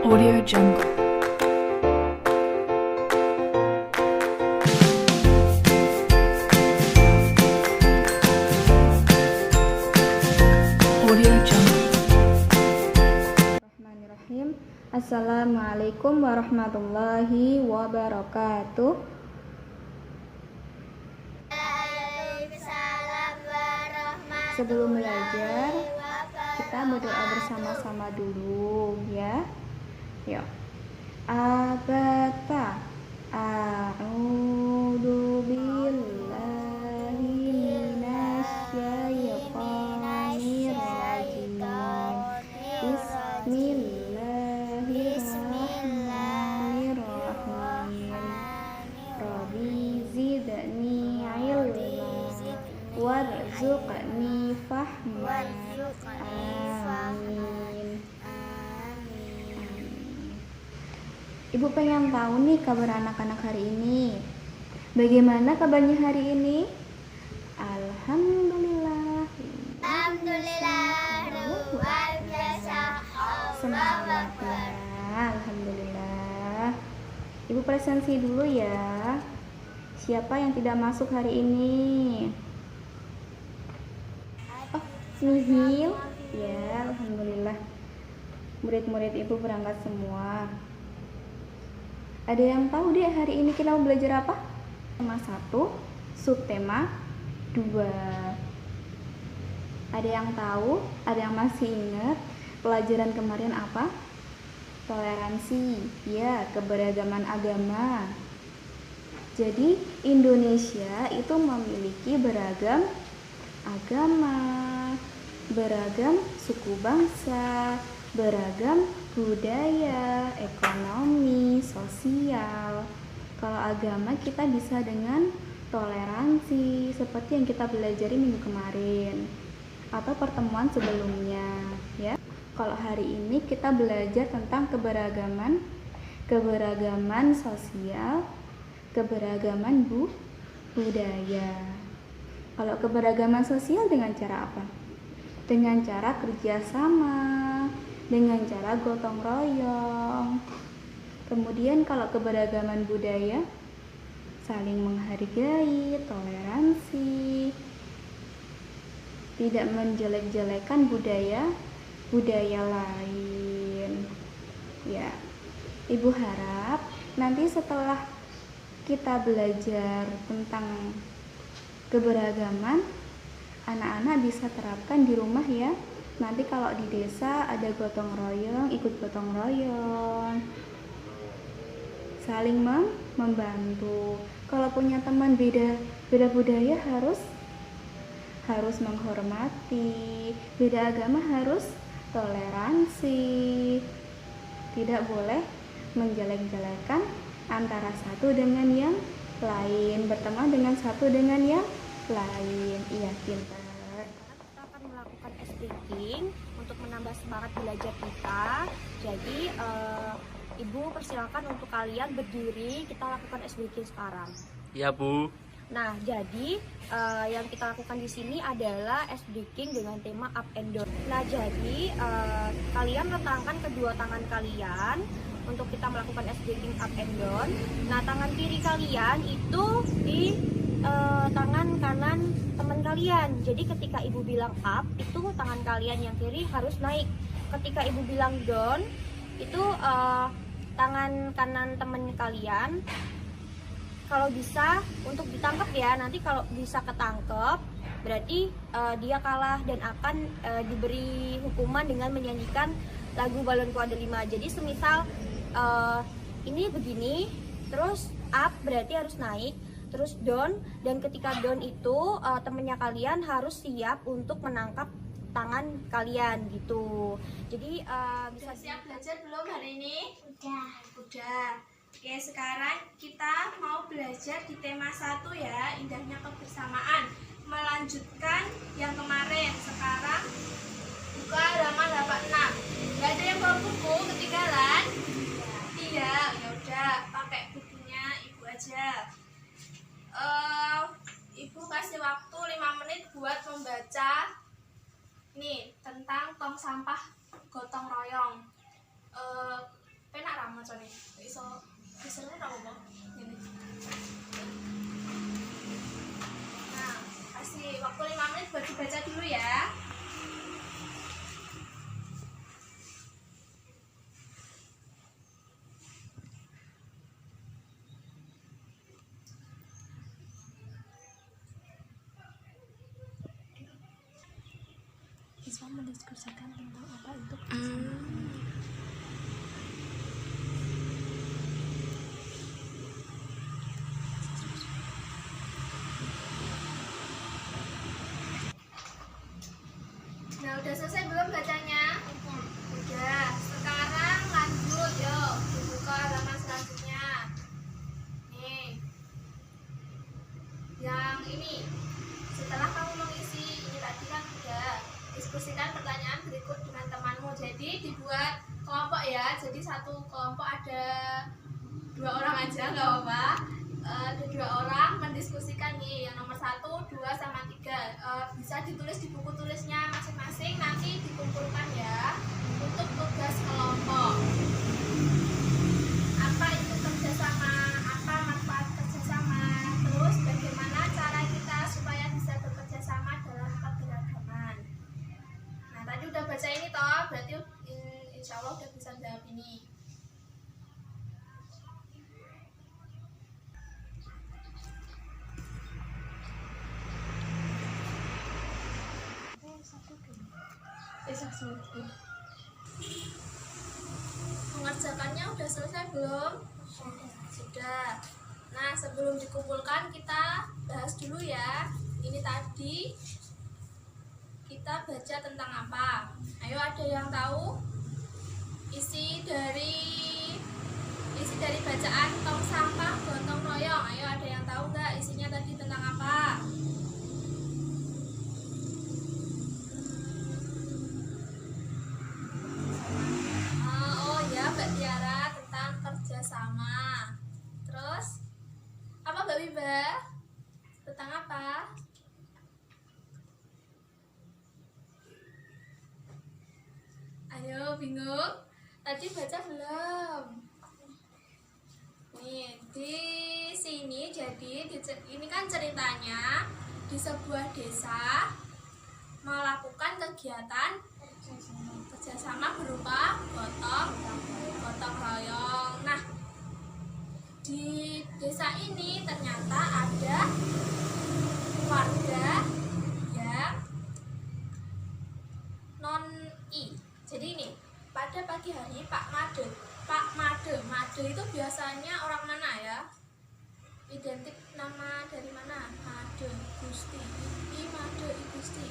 Audio Jungle. Audio Jungle. Bismillahirrahmanirrahim. Assalamualaikum warahmatullahi wabarakatuh. Sebelum belajar, kita berdoa bersama-sama dulu ya. Yuk. Abata a'udzu billahi minasyaitonir rajim. Bismillahirrahmanirrahim. Rabbi zidni ilma warzuqni fahma. Amin. Ibu pengen tahu nih kabar anak-anak hari ini. Bagaimana kabarnya hari ini? Alhamdulillah. Alhamdulillah, luar biasa. Semangat ya. Alhamdulillah. Ibu presensi dulu ya. Siapa yang tidak masuk hari ini? Oh, Nihil. Ya, alhamdulillah. Murid-murid ibu berangkat semua. Ada yang tahu deh hari ini kita mau belajar apa? Tema 1, subtema 2. Ada yang tahu? Ada yang masih ingat pelajaran kemarin apa? Toleransi, ya, keberagaman agama. Jadi Indonesia itu memiliki beragam agama, beragam suku bangsa, beragam budaya, ekonomi, sosial. Kalau agama kita bisa dengan toleransi seperti yang kita pelajari minggu kemarin atau pertemuan sebelumnya ya. Kalau hari ini kita belajar tentang keberagaman sosial, keberagaman budaya. Kalau keberagaman sosial dengan cara apa? Dengan cara kerjasama, dengan cara gotong royong. Kemudian kalau keberagaman budaya, saling menghargai, toleransi, tidak menjelek-jelekan budaya lain. Ya, Ibu harap nanti setelah kita belajar tentang keberagaman, anak-anak bisa terapkan di rumah ya. Nanti kalau di desa ada gotong royong, ikut gotong royong, saling membantu. Kalau punya teman beda budaya harus menghormati, beda agama harus toleransi. Tidak boleh menjelek-jelekan antara satu dengan yang lain, berteman dengan satu dengan yang lain. Iya, pintar. Kita akan melakukan ice breaking untuk menambah semangat belajar kita. Jadi Ibu persilakan untuk kalian berdiri, kita lakukan ice breaking sekarang. Iya, Bu. Nah, jadi yang kita lakukan di sini adalah ice breaking dengan tema up and down. Nah, jadi kalian letakkan kedua tangan kalian untuk kita melakukan ice breaking up and down. Nah, tangan kiri kalian itu di tangan kanan teman kalian. Jadi ketika Ibu bilang up, itu tangan kalian yang kiri harus naik. Ketika Ibu bilang down, itu tangan kanan teman kalian kalau bisa untuk ditangkap ya. Nanti kalau bisa ketangkep berarti dia kalah dan akan diberi hukuman dengan menyanyikan lagu Balonku Ada 5. Jadi semisal ini begini, terus up berarti harus naik, terus down, dan ketika down itu temennya kalian harus siap untuk menangkap tangan kalian gitu. Jadi bisa siap belajar belum hari ini? Udah. Oke, sekarang kita mau belajar di tema 1 ya, indahnya kebersamaan. Melanjutkan yang kemarin. Sekarang buka halaman 86. Gak ada yang bawa buku ketinggalan? Tidak, ya udah pakai bukunya Ibu aja. Ibu kasih waktu 5 menit buat membaca nih tentang tong sampah gotong royong. macane. Iso geser ora apa? Ngene. Nah, kasih waktu 5 menit buat dibaca dulu ya. Siswa mendiskusikan tentang apa itu Nah, udah selesai belum bacanya? Udah. Sekarang lanjut, yuk. Dibuka halaman selanjutnya. Nih. Yang ini. Setelah kamu mengisi ini tadi kan udah diskusikan pertanyaan berikut dengan temanmu. Jadi dibuat kelompok ya. Jadi satu kelompok ada 2 orang aja, nggak apa-apa. Ada 2 orang mendiskusikan nih, yang nomor 1, 2, sama 3. Bisa ditulis di buku tulisnya masing-masing, nanti dikumpulkan ya untuk tugas kelompok. Apa itu kerjasama, apa manfaat kerjasama, terus bagaimana cara kita supaya bisa bekerja sama dalam keberagaman. Nah, tadi udah baca ini toh, berarti insya Allah udah bisa jawab ini. Mengerjakannya udah selesai belum? Sudah. Nah, sebelum dikumpulkan kita bahas dulu ya. Ini tadi kita baca tentang apa? Ayo, ada yang tahu isi dari bacaan tong sampah gotong royong? Ayo, ada yang tahu nggak isinya tadi tentang apa? Mbak Tiara, tentang kerjasama. Terus apa Mbak Wiba? Tentang apa? Ayo, bingung? Tadi baca belum? Nih, di sini jadi ini kan ceritanya di sebuah desa melakukan kegiatan kerjasama berupa gotong royong. Nah, di desa ini ternyata ada warga yang non-I. Jadi ini pada pagi hari Pak Made itu biasanya orang mana ya? Identik nama dari mana? Made Gusti. Made Gusti.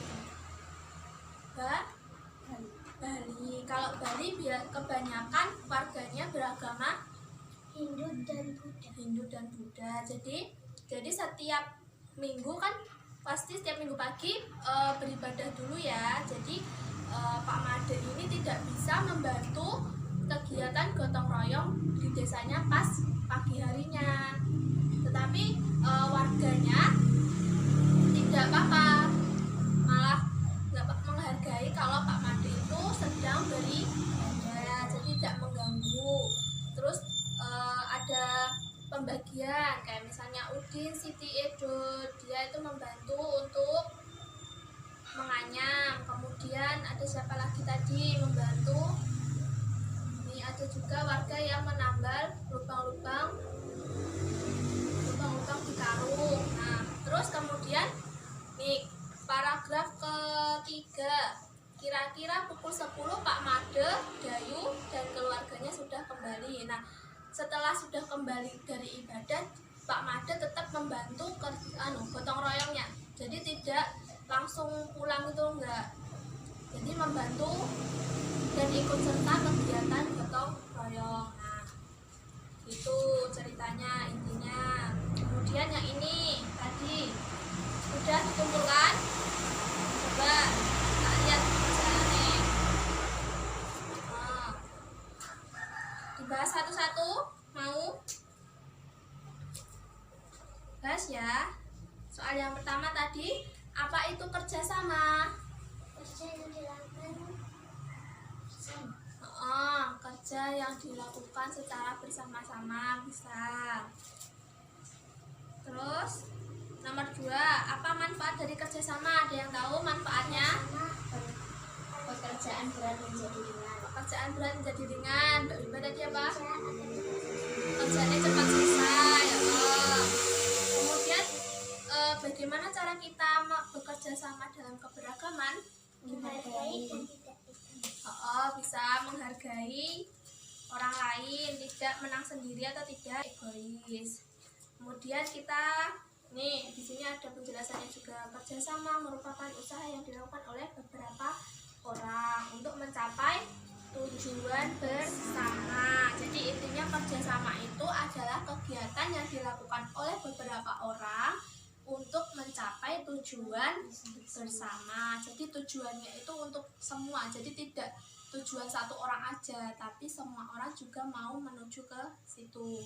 Bali. Kalau Bali kebanyakan warganya beragama Hindu dan Buddha. Jadi setiap minggu kan pasti setiap minggu pagi beribadah dulu ya. Jadi Pak Made ini tidak bisa membantu kegiatan gotong royong di desanya pas pagi harinya. Tetapi warganya tidak apa-apa, malah nggak menghargai kalau Pak Made itu sedang beribadah, jadi tidak mengganggu. Terus ada pembagian kayak misalnya Udin, Siti, Edo, dia itu membantu untuk menganyam. Kemudian ada siapa lagi tadi membantu? Ini ada juga warga yang menambal lubang-lubang di karung. Nah, terus kemudian nih paragraf ketiga, kira-kira pukul 10 Pak Made, Dayu dan keluarganya sudah kembali. Nah, setelah sudah kembali dari ibadah, Pak Made tetap membantu gotong royongnya. Jadi tidak langsung pulang itu enggak. Jadi membantu dan ikut serta kegiatan gotong royong. Nah, itu ceritanya intinya. Kemudian yang ini tadi sudah dikumpulkan. Coba kita lihat bacaannya. Dibahas satu-satu, mau? Bahas ya. Soal yang pertama tadi, apa itu kerjasama? kerja yang dilakukan secara bersama-sama, bisa. Terus nomor 2, apa manfaat dari kerjasama? Ada yang tahu manfaatnya? Pekerjaan berat menjadi ringan. Pekerjaan berat menjadi ringan. Mbak Bimba tadi apa? Kerjanya cepat selesai. Kemudian bagaimana cara kita bekerja sama dalam keberagaman? Menghargai dan tidak Bisa menghargai orang lain, tidak menang sendiri atau tidak egois. Kemudian kita nih di sini ada penjelasannya juga. Kerjasama merupakan usaha yang dilakukan oleh beberapa orang untuk mencapai tujuan bersama. Jadi intinya kerjasama itu adalah kegiatan yang dilakukan oleh beberapa orang untuk mencapai tujuan bersama. Jadi tujuannya itu untuk semua. Jadi tidak tujuan satu orang aja, tapi semua orang juga mau menuju ke situ.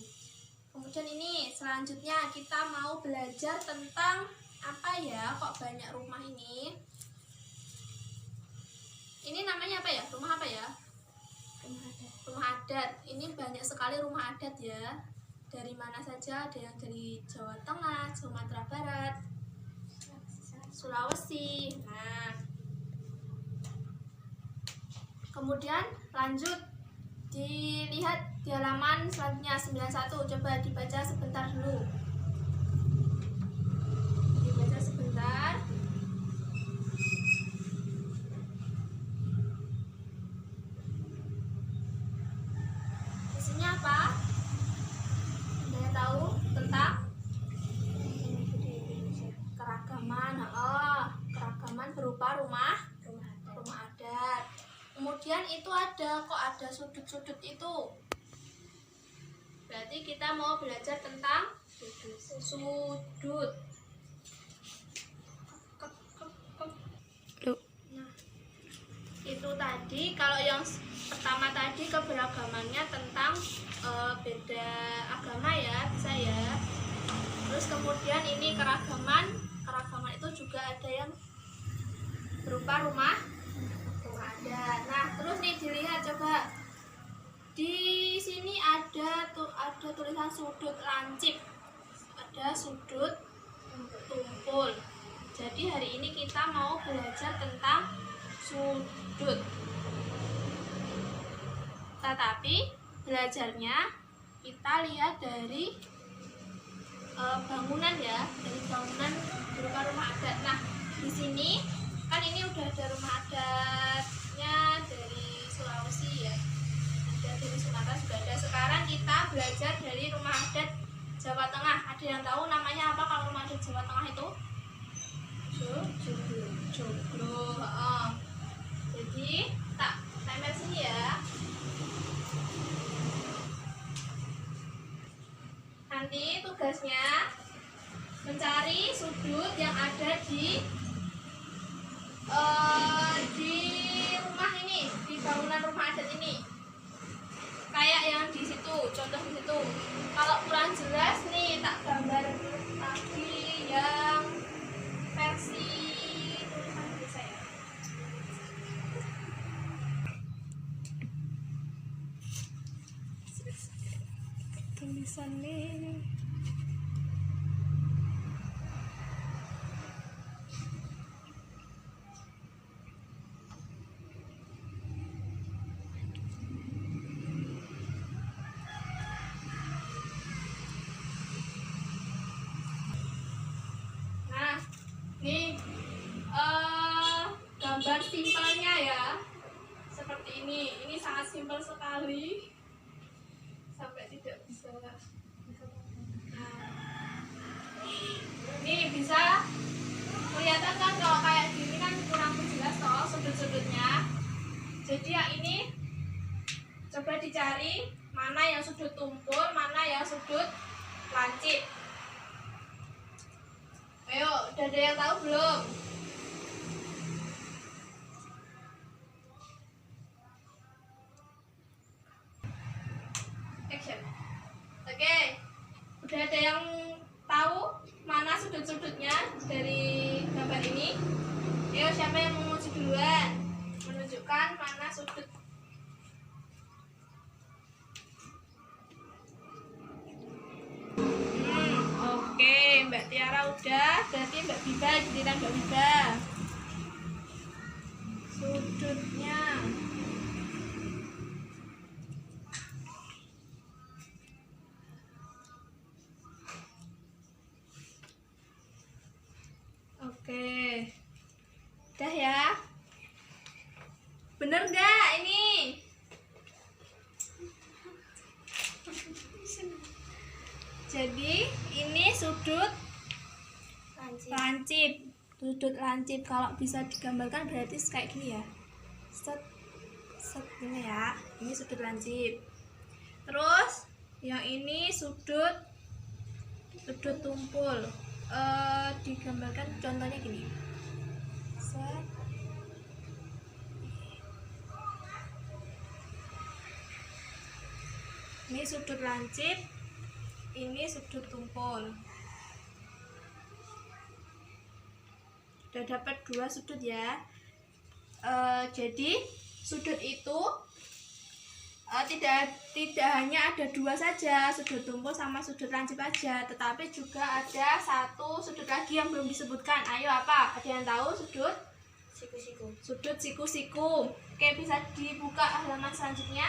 Kemudian ini selanjutnya kita mau belajar tentang apa ya? Kok banyak rumah ini? Ini namanya apa ya? Rumah apa ya? Rumah adat. Ini banyak sekali rumah adat ya. Dari mana saja? Ada yang dari Jawa Tengah, Sumatera Barat, Sulawesi. Nah, kemudian lanjut dilihat di halaman selanjutnya 91. Coba dibaca sebentar dulu. Dibaca sebentar. Isinya apa? Ada yang tahu tentang keragaman? Keragaman berupa rumah adat. Kemudian itu ada sudut-sudut itu. Berarti kita mau belajar tentang sudut. Nah, itu tadi kalau yang pertama tadi keberagamannya tentang beda agama ya, bisa ya. Terus kemudian ini keragaman itu juga ada yang berupa rumah adat. Nah, terus nih dilihat coba. Di sini ada tulisan sudut lancip. Ada sudut tumpul. Jadi hari ini kita mau belajar tentang sudut. Tetapi belajarnya kita lihat dari bangunan ya, dari bangunan berupa rumah adat. Nah, di sini kan ini udah ada rumah adatnya dari Sulawesi ya, ada dari Sumatera juga ada. Sekarang kita belajar dari rumah adat Jawa Tengah. Ada yang tahu namanya apa kalau rumah adat Jawa Tengah itu? Joglo. Jadi tak tempel sini ya. Nanti tugasnya mencari sudut yang ada di rumah ini, di bangunan rumah adat ini. Kayak yang di situ, contoh di situ. Kalau kurang jelas nih tak gambar lagi yang versi tulisan biasa ya. Tulisan nih. Nah, nih gambar simpelnya ya, seperti ini. Ini sangat simpel sekali, sampai tidak bisa. Nah, ini bisa kelihatan kan kalau kayak gini kan kurang jelas toh sudut-sudutnya. Jadi yang ini coba dicari mana yang sudut tumpul, mana yang sudut lancip. Ayo, udah ada yang tahu belum? Action. Oke, udah ada yang tahu mana sudut-sudutnya dari gambar ini? Ayo, siapa yang mau menunjuk duluan? Menunjukkan mana sudut Tiara udah, berarti Mbak Biba, giliran Mbak Biba. Sudutnya. Oke. Udah ya. Bener nggak ini? Jadi ini sudut lancip. Sudut lancip kalau bisa digambarkan berarti kayak gini ya. Set ini ya. Ini sudut lancip. Terus yang ini sudut tumpul. Digambarkan contohnya gini. Set. Ini sudut lancip, ini sudut tumpul. Udah dapat 2 sudut ya. Jadi sudut itu tidak hanya ada 2 saja, sudut tumpul sama sudut lancip aja, tetapi juga ada 1 sudut lagi yang belum disebutkan. Ayo apa? Ada yang tahu sudut? Siku-siku. Sudut siku-siku. Oke, bisa dibuka halaman selanjutnya.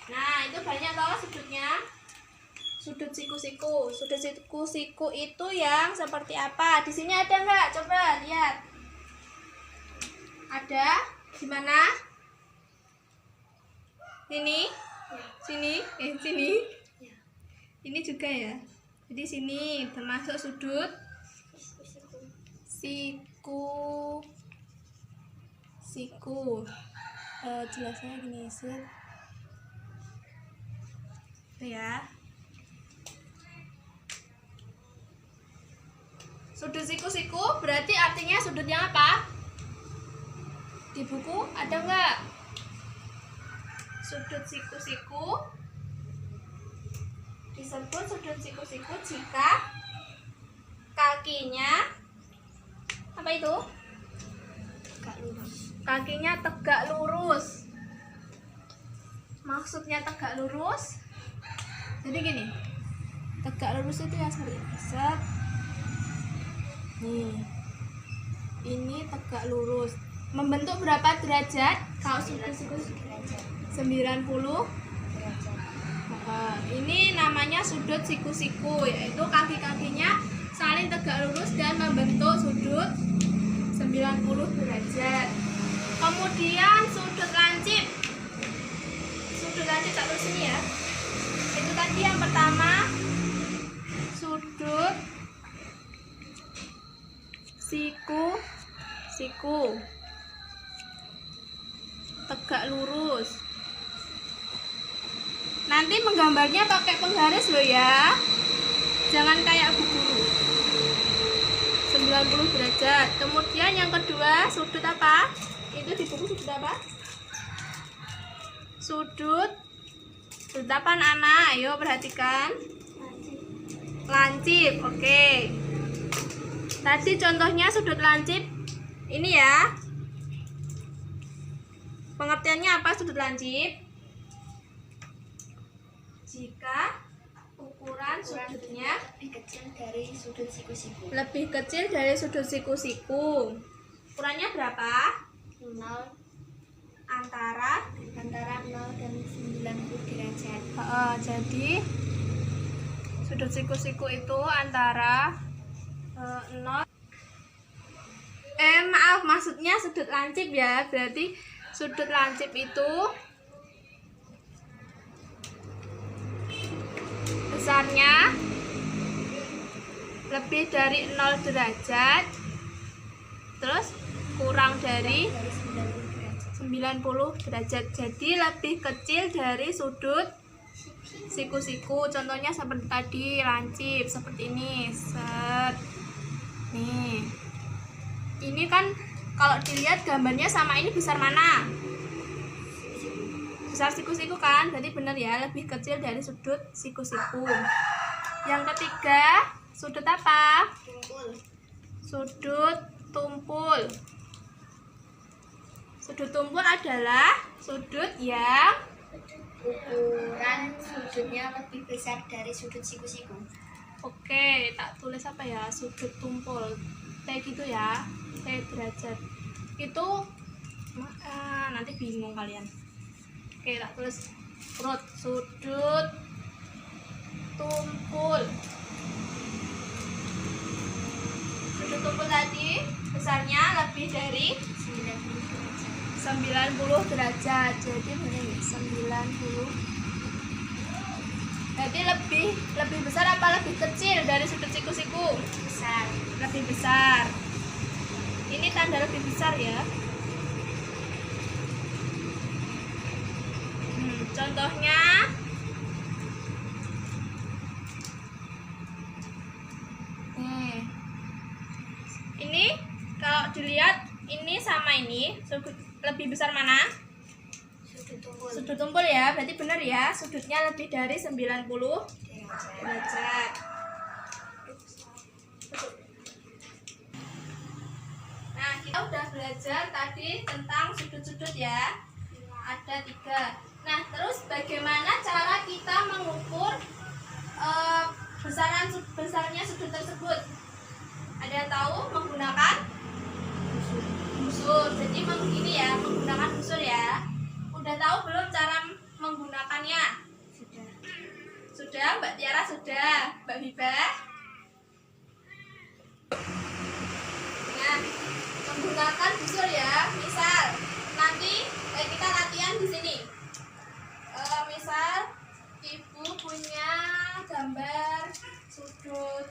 Nah, itu banyak loh sudutnya. Sudut siku-siku. Sudut siku-siku itu yang seperti apa? Di sini ada nggak? Coba lihat. Ada? Di mana? Ini? Sini? Sini? Ini juga ya. Jadi sini termasuk sudut siku. Jelasnya gini sih. Ya. Sudut siku-siku berarti artinya sudut yang apa? Di buku ada nggak? Sudut siku-siku disebut sudut siku-siku jika kakinya apa itu? Kakinya tegak lurus. Maksudnya tegak lurus? Jadi gini, tegak lurus itu yang seperti ini. Set. Nih, ini tegak lurus. Membentuk berapa derajat? Kalau siku-siku 90 Derajat. Ini namanya sudut siku-siku, yaitu kaki-kakinya saling tegak lurus dan membentuk sudut 90 derajat. Kemudian sudut lancip. Sudut lancip tak lurus ini ya. Itu tadi yang pertama sudut siku tegak lurus. Nanti menggambarnya pakai penggaris loh ya, jangan kayak bu guru. 90 derajat. Kemudian yang kedua sudut apa? Itu di buku sudut apa? Sudut apa anak-anak? Ayo perhatikan. Lancip. Oke. Tadi contohnya sudut lancip ini ya. Pengertiannya apa sudut lancip? Jika ukuran sudutnya Lebih kecil dari sudut siku-siku. lebih kecil dari sudut siku-siku. Ukurannya berapa? 0 Antara 0 dan 90 derajat. jadi sudut siku-siku itu antara 0 maaf, maksudnya sudut lancip ya. Berarti sudut lancip itu besarnya lebih dari 0 derajat, terus kurang dari 90 derajat. Jadi lebih kecil dari sudut siku-siku. Contohnya seperti tadi lancip seperti ini. Set. Nih. Ini kan kalau dilihat gambarnya sama ini besar mana? Besar siku-siku kan? Berarti benar ya, lebih kecil dari sudut siku-siku. Yang ketiga, sudut apa? Tumpul. Sudut tumpul. Sudut tumpul adalah sudut yang Ukuran sudutnya lebih besar dari sudut siku-siku. Oke, tak tulis apa ya? Sudut tumpul. T gitu ya. T derajat. Itu nanti bingung kalian. Oke, tak tulis urut sudut tumpul. Sudut tumpul tadi besarnya lebih dari 90 derajat. Jadi begini, 90. Berarti lebih besar apa lebih kecil dari sudut siku-siku? Besar. Lebih besar. Ini tanda lebih besar ya. Contohnya nih. Ini kalau dilihat ini sama ini lebih besar mana? Sudut tumpul. Sudut tumpul ya, berarti benar ya, sudutnya lebih dari 90 Derajat. derajat. Nah, kita udah belajar tadi tentang sudut-sudut ya. Ada 3. Nah, terus bagaimana cara kita mengukur besarnya sudut tersebut? Ada yang tahu? Menggunakan busur. Jadi begini ya, menggunakan busur ya. Udah tahu belum cara menggunakannya? Sudah. Sudah, Mbak Tiara sudah. Mbak Bibah? Nah, menggunakan busur ya. Misal nanti kita latihan di sini. Misal ibu punya gambar sudut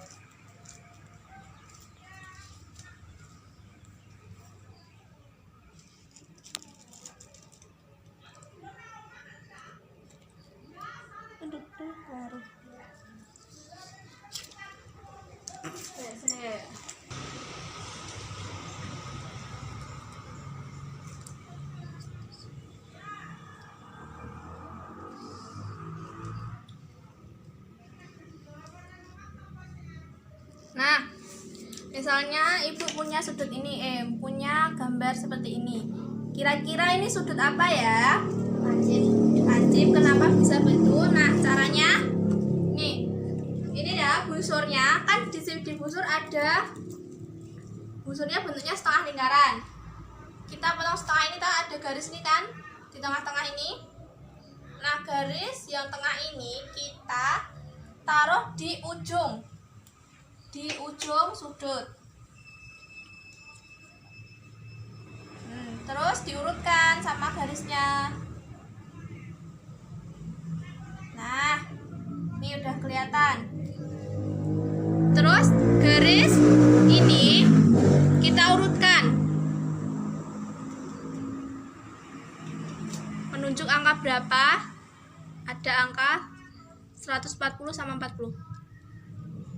Nah, misalnya ibu punya sudut ini, punya gambar seperti ini. Kira-kira ini sudut apa ya? Lancip. Kenapa bisa begitu? Nah, caranya nih. Ini ya busurnya, kan di busur ada busurnya bentuknya setengah lingkaran. Kita potong setengah ini, ada garis ini kan di tengah-tengah ini. Nah, garis yang tengah ini kita taruh di ujung sudut. Terus diurutkan sama garisnya. Nah, ini udah kelihatan. Terus garis ini kita urutkan menunjuk angka berapa. Ada angka 140 sama 40.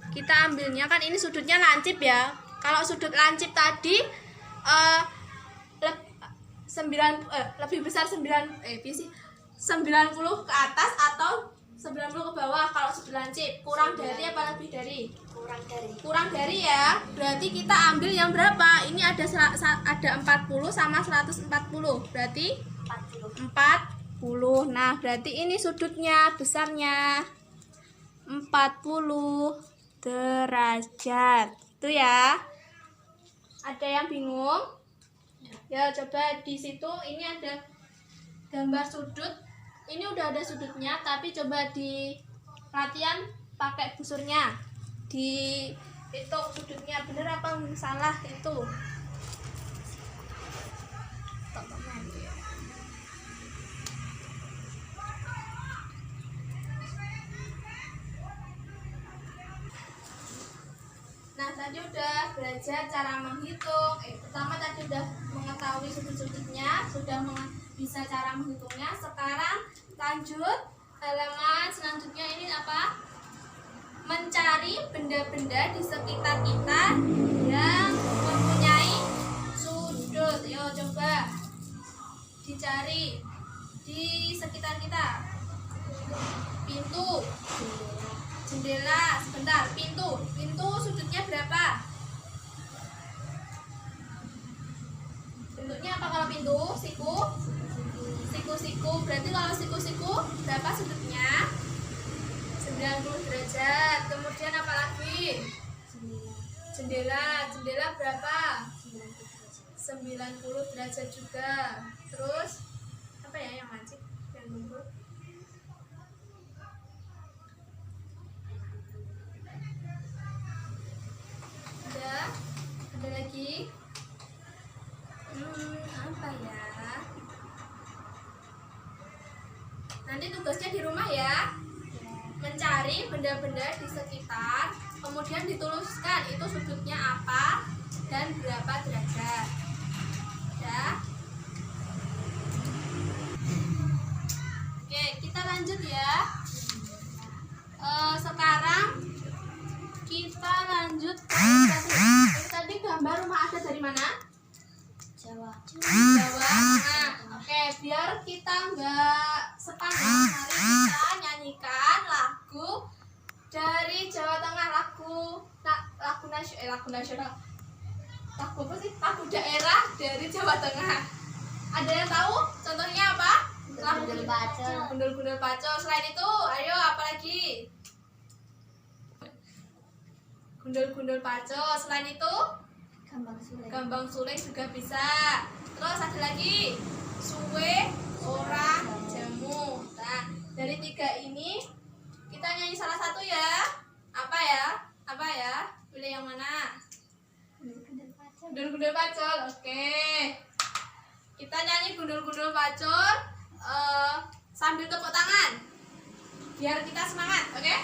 Kita ambilnya kan ini sudutnya lancip ya. Kalau sudut lancip tadi lebih besar 90 ke atas atau 90 ke bawah. Kalau sudut lancip kurang dari apa lebih dari? Kurang dari ya. Berarti kita ambil yang berapa? Ini ada 40 sama 140. Berarti 40. Nah, berarti ini sudutnya besarnya 40 derajat. Itu ya. Ada yang bingung? Ya, coba di situ ini ada gambar sudut. Ini udah ada sudutnya, tapi coba di latihan pakai busurnya. Dihitung sudutnya bener apa salah itu. Nah, tadi udah belajar cara menghitung. Pertama tadi udah mengetahui sudut-sudutnya, sudah bisa cara menghitungnya. Sekarang lanjut halaman selanjutnya ini apa? Mencari benda-benda di sekitar kita yang mempunyai sudut. Yo, coba dicari di sekitar kita. Pintu, jendela, sebentar, pintu sudutnya berapa? Bentuknya apa kalau pintu? Siku, berarti kalau siku berapa sudutnya? 90 derajat. Kemudian apa lagi? Jendela berapa? 90 derajat juga. Terus apa ya yang lancip? Yang lumpur? Ada lagi? Apa ya? Nanti tugasnya di rumah ya. Mencari benda-benda di sekitar, kemudian dituliskan itu sudutnya apa dan berapa derajat. Ya. Oke, kita lanjut ya. Sekarang kita lanjut ke tadi gambar rumah adat dari mana? Jawa. Nah, oke, biar kita nggak sepanjang hari kita nyanyikan lagu dari Jawa Tengah, lagu nasional. Lagu apa sih? Lagu daerah dari Jawa Tengah. Ada yang tahu? Contohnya apa? Gundul Pacul. Gundul Pacul. Selain itu, ayo apa lagi? Gundul Pacul. Selain itu, Gambang Suling juga bisa. Terus ada lagi suwe, orang, jamu. Nah, dari 3 ini kita nyanyi salah satu ya. Apa ya? Pilih yang mana? Gundul Pacul. Oke. Kita nyanyi Gundul Pacul sambil tepuk tangan. Biar kita semangat, oke?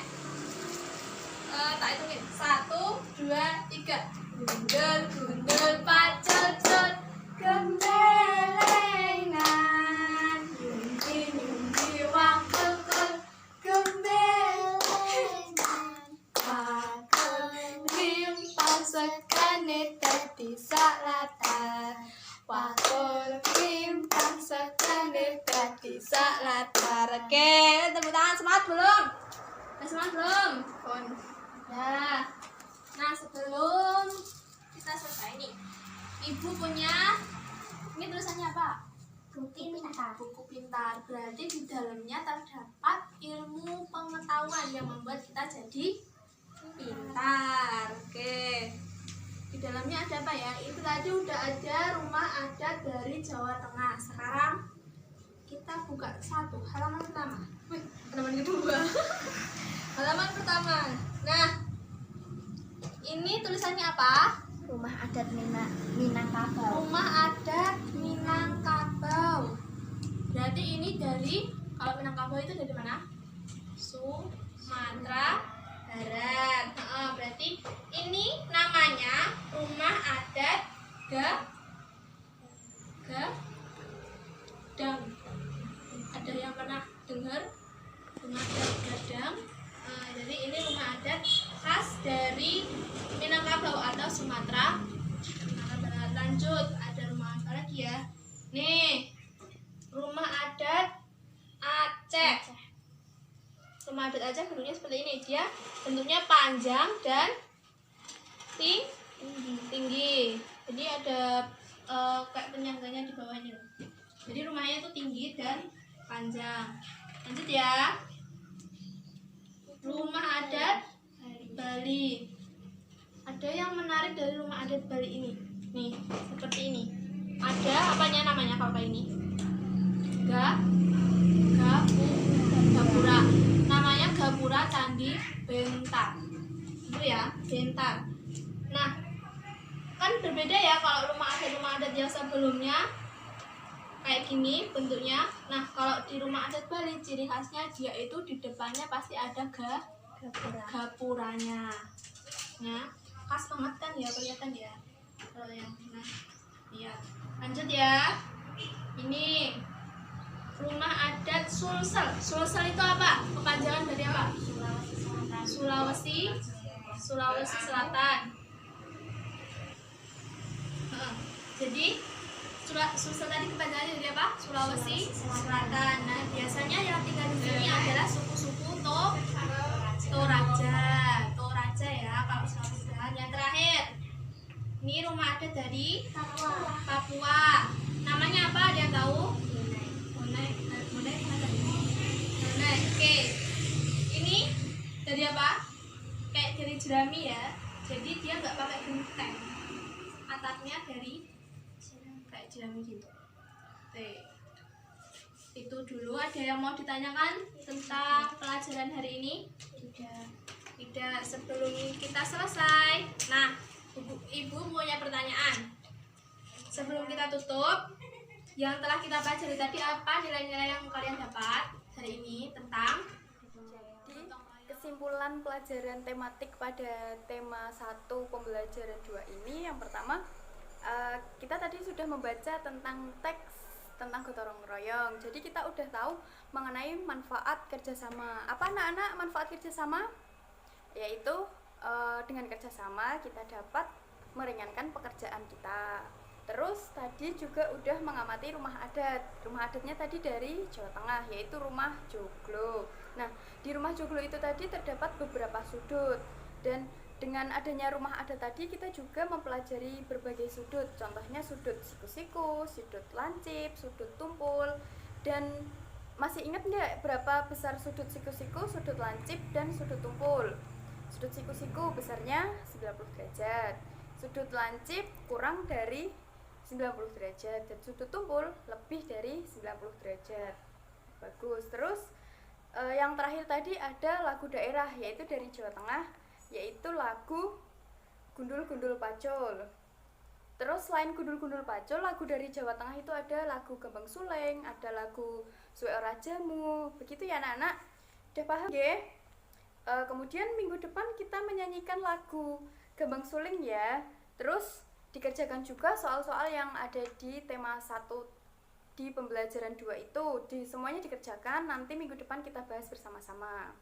Tak hitungin. 1, 2, 3. Gundul Pacul cut gembelengan, nyumbi waktu gembelengan, waktu rimpas sekane dadi salatar, waktu rimpas sekane dadi salatar. Oke, tepuk tangan. Semangat belum? Semangat belum? Nah, sebelum kita selesai nih, Ibu punya ini tulisannya apa? Buku pintar. Berarti di dalamnya terdapat ilmu pengetahuan yang membuat kita jadi pintar. Oke. Di dalamnya ada apa ya? Itu tadi udah ada rumah adat dari Jawa Tengah. Sekarang kita buka halaman pertama. Halaman kedua. Halaman pertama. Nah, ini tulisannya apa? Rumah adat Minangkabau. Rumah adat Minangkabau. Berarti ini dari, kalau Minangkabau itu dari mana? Sumatera Barat. Berarti ini namanya rumah adat Gadang. Ada yang pernah dengar rumah adat Gadang? Jadi ini rumah adat khas dari Minangkabau atau Sumatera Barat. Lanjut, ada rumah apa lagi ya? Nih, rumah adat Aceh. Rumah adat Aceh bentuknya seperti ini. Dia bentuknya panjang dan tinggi. Jadi ada kayak penyangganya di bawahnya. Jadi rumahnya itu tinggi dan panjang. Lanjut ya. Rumah adat Bali. Ada yang menarik dari rumah adat Bali ini. Nih, seperti ini. Ada apanya namanya kalau kayak ini? Gapura. Namanya Gapura Candi Bentar. Itu ya, Bentar. Nah, kan berbeda ya kalau rumah adat yang sebelumnya kayak gini bentuknya. Nah, kalau di rumah adat Bali ciri khasnya dia itu di depannya pasti ada gapuranya. Nah, khas banget kan ya, kelihatan ya. Kalau yang nah, lihat. Lanjut ya. Ini rumah adat Sulsel. Sulsel itu apa? Kepanjangan dari apa? Sulawesi Selatan. Jadi Sulsel tadi kepanjangannya dari apa? Sulawesi Selatan. Nah, biasanya yang tinggal di sini adalah suku-suku Toraja ya, kalau Sulawesi Selatan. Yang terakhir, ini rumah adat dari Papua. Namanya apa? Ada yang tahu? Oke. Ini dari apa? Kayak dari jerami ya. Jadi dia nggak pakai genteng. Atapnya dari kayak jerami gitu. Oke. Itu dulu. Ada yang mau ditanyakan tentang pelajaran hari ini? Tidak. Sebelum kita selesai. Nah, ibu punya pertanyaan. Sebelum kita tutup, yang telah kita pelajari tadi apa nilai-nilai yang kalian dapat hari ini tentang Kesimpulan pelajaran tematik pada tema 1 pembelajaran 2 ini, yang pertama kita tadi sudah membaca tentang teks tentang gotong royong. Jadi kita udah tahu mengenai manfaat kerjasama. Apa anak-anak manfaat kerjasama? Yaitu dengan kerjasama kita dapat meringankan pekerjaan kita. Terus tadi juga udah mengamati rumah adat. Rumah adatnya tadi dari Jawa Tengah, yaitu rumah joglo. Nah, di rumah joglo itu tadi terdapat beberapa sudut, dan dengan adanya rumah adat tadi kita juga mempelajari berbagai sudut. Contohnya sudut siku-siku, sudut lancip, sudut tumpul. Dan masih ingat nggak berapa besar sudut siku-siku, sudut lancip, dan sudut tumpul? Sudut siku-siku besarnya 90 derajat, sudut lancip kurang dari 90 derajat, dan sudut tumpul lebih dari 90 derajat. Bagus. Terus yang terakhir tadi ada lagu daerah, yaitu dari Jawa Tengah, yaitu lagu Gundul-Gundul Pacul. Terus selain Gundul-Gundul Pacul, lagu dari Jawa Tengah itu ada lagu Gembang Suleng, ada lagu Suwe Ora Jamu. Begitu ya anak-anak? Udah paham ya? Kemudian minggu depan kita menyanyikan lagu Gembang Suling ya. Terus dikerjakan juga soal-soal yang ada di tema 1 di pembelajaran 2 itu. Semuanya dikerjakan, nanti minggu depan kita bahas bersama-sama.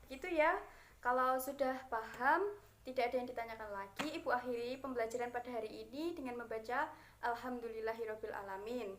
Begitu ya. Kalau sudah paham, tidak ada yang ditanyakan lagi, Ibu akhiri pembelajaran pada hari ini dengan membaca Alhamdulillahirabbil alamin.